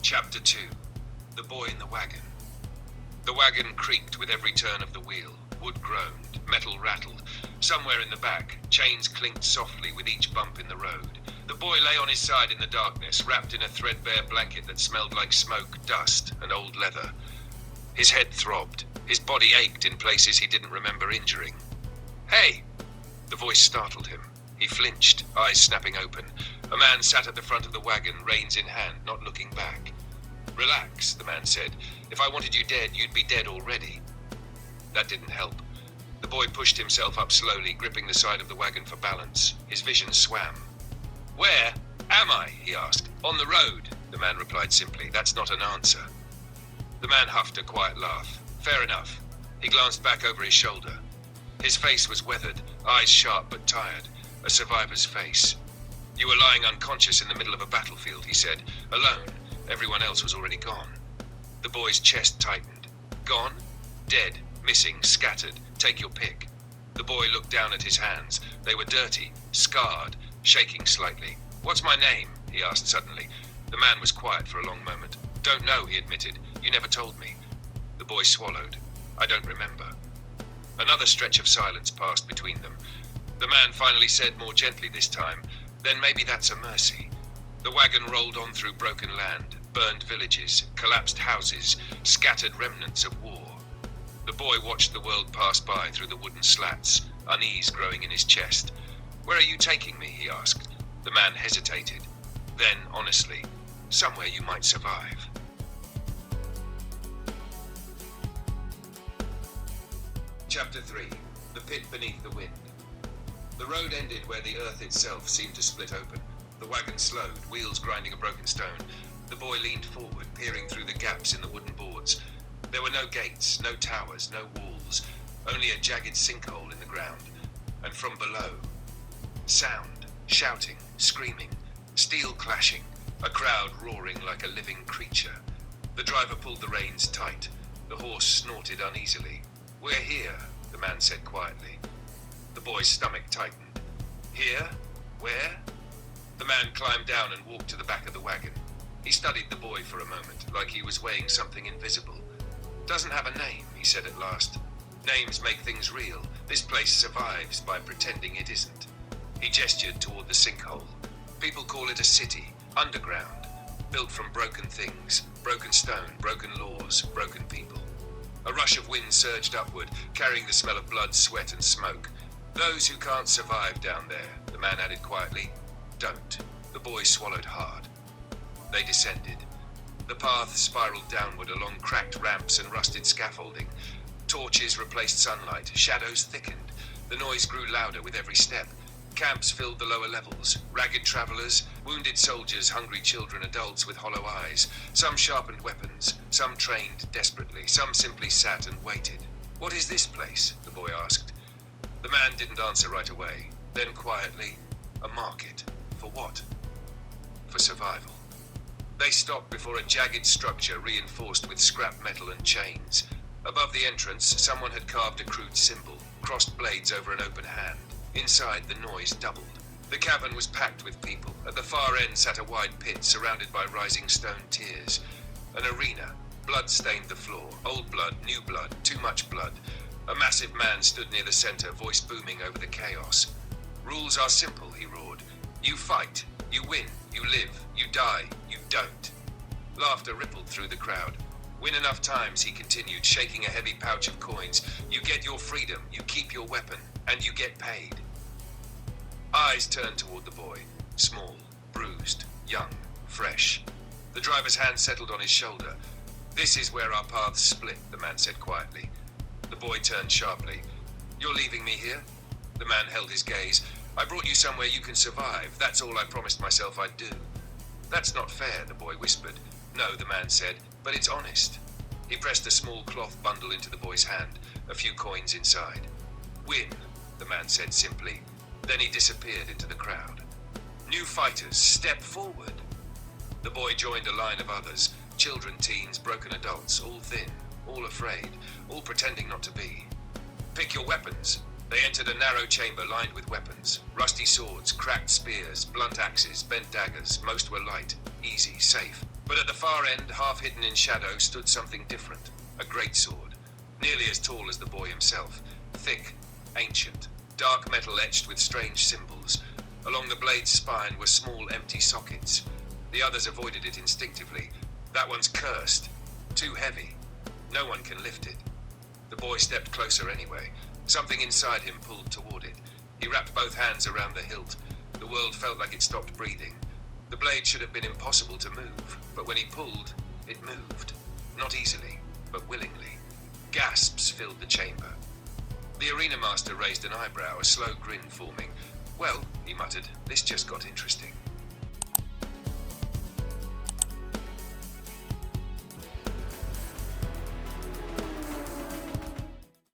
Chapter 2. The Boy in the Wagon. The wagon creaked with every turn of the wheel. Wood groaned, metal rattled. Somewhere in the back, chains clinked softly with each bump in the road. The boy lay on his side in the darkness, wrapped in a threadbare blanket that smelled like smoke, dust, and old leather. His head throbbed. His body ached in places he didn't remember injuring. "Hey!" The voice startled him. He flinched, eyes snapping open. A man sat at the front of the wagon, reins in hand, not looking back. "Relax," the man said. "If I wanted you dead, you'd be dead already." That didn't help. The boy pushed himself up slowly, gripping the side of the wagon for balance. His vision swam. "Where am I?" he asked. "On the road," the man replied simply. "That's not an answer." The man huffed a quiet laugh. "Fair enough." He glanced back over his shoulder. His face was weathered, eyes sharp but tired, a survivor's face. "You were lying unconscious in the middle of a battlefield," he said. "Alone. Everyone else was already gone." The boy's chest tightened. "Gone? Dead, missing, scattered. Take your pick." The boy looked down at his hands. They were dirty, scarred, shaking slightly. "What's my name?" he asked suddenly. The man was quiet for a long moment. "Don't know," he admitted. "You never told me." The boy swallowed. "I don't remember." Another stretch of silence passed between them. The man finally said, more gently this time, "Then maybe that's a mercy." The wagon rolled on through broken land, burned villages, collapsed houses, scattered remnants of war. The boy watched the world pass by through the wooden slats, unease growing in his chest. "Where are you taking me?" he asked. The man hesitated. Then, honestly, "Somewhere you might survive." Chapter 3. The Pit Beneath the Wind. The road ended where the earth itself seemed to split open. The wagon slowed, wheels grinding a broken stone. The boy leaned forward, peering through the gaps in the wooden boards. There were no gates, no towers, no walls, only a jagged sinkhole in the ground. And from below, sound, shouting, screaming, steel clashing, a crowd roaring like a living creature. The driver pulled the reins tight. The horse snorted uneasily. "We're here," the man said quietly. The boy's stomach tightened. "Here? Where?" The man climbed down and walked to the back of the wagon. He studied the boy for a moment, like he was weighing something invisible. "Doesn't have a name," he said at last. "Names make things real. This place survives by pretending it isn't." He gestured toward the sinkhole. "People call it a city, underground, built from broken things, broken stone, broken laws, broken people." A rush of wind surged upward, carrying the smell of blood, sweat, and smoke. "Those who can't survive down there," the man added quietly, "don't." The boy swallowed hard. They descended. The path spiraled downward along cracked ramps and rusted scaffolding. Torches replaced sunlight, shadows thickened. The noise grew louder with every step. Camps filled the lower levels. Ragged travelers, wounded soldiers, hungry children, adults with hollow eyes. Some sharpened weapons, some trained desperately, some simply sat and waited. "What is this place?" the boy asked. The man didn't answer right away. Then quietly, "A market. For what?" "For survival." They stopped before a jagged structure reinforced with scrap metal and chains. Above the entrance, someone had carved a crude symbol, crossed blades over an open hand. Inside, the noise doubled. The cavern was packed with people. At the far end sat a wide pit surrounded by rising stone tiers. An arena. Blood stained the floor. Old blood, new blood, too much blood. A massive man stood near the center, voice booming over the chaos. "Rules are simple," he roared. "You fight. You win. You live. You die. You don't." Laughter rippled through the crowd. "Win enough times," he continued, shaking a heavy pouch of coins. "You get your freedom. You keep your weapon. And you get paid." Eyes turned toward the boy. Small, bruised, young, fresh. The driver's hand settled on his shoulder. "This is where our paths split," the man said quietly. The boy turned sharply. "You're leaving me here?" The man held his gaze. "I brought you somewhere you can survive. That's all I promised myself I'd do." "That's not fair," the boy whispered. "No," the man said, "but it's honest." He pressed a small cloth bundle into the boy's hand, a few coins inside. "Win," the man said simply. Then he disappeared into the crowd. "New fighters, step forward." The boy joined a line of others, children, teens, broken adults, all thin, all afraid, all pretending not to be. "Pick your weapons." They entered a narrow chamber lined with weapons. Rusty swords, cracked spears, blunt axes, bent daggers. Most were light, easy, safe. But at the far end, half hidden in shadow, stood something different. A greatsword. Nearly as tall as the boy himself. Thick, ancient, dark metal etched with strange symbols. Along the blade's spine were small empty sockets. The others avoided it instinctively. That one's cursed. Too heavy. No one can lift it. The boy stepped closer anyway. Something inside him pulled toward it. He wrapped both hands around the hilt. The world felt like it stopped breathing. The blade should have been impossible to move, but when he pulled, it moved. Not easily, but willingly. Gasps filled the chamber. The arena master raised an eyebrow, a slow grin forming. Well, he muttered, this just got interesting.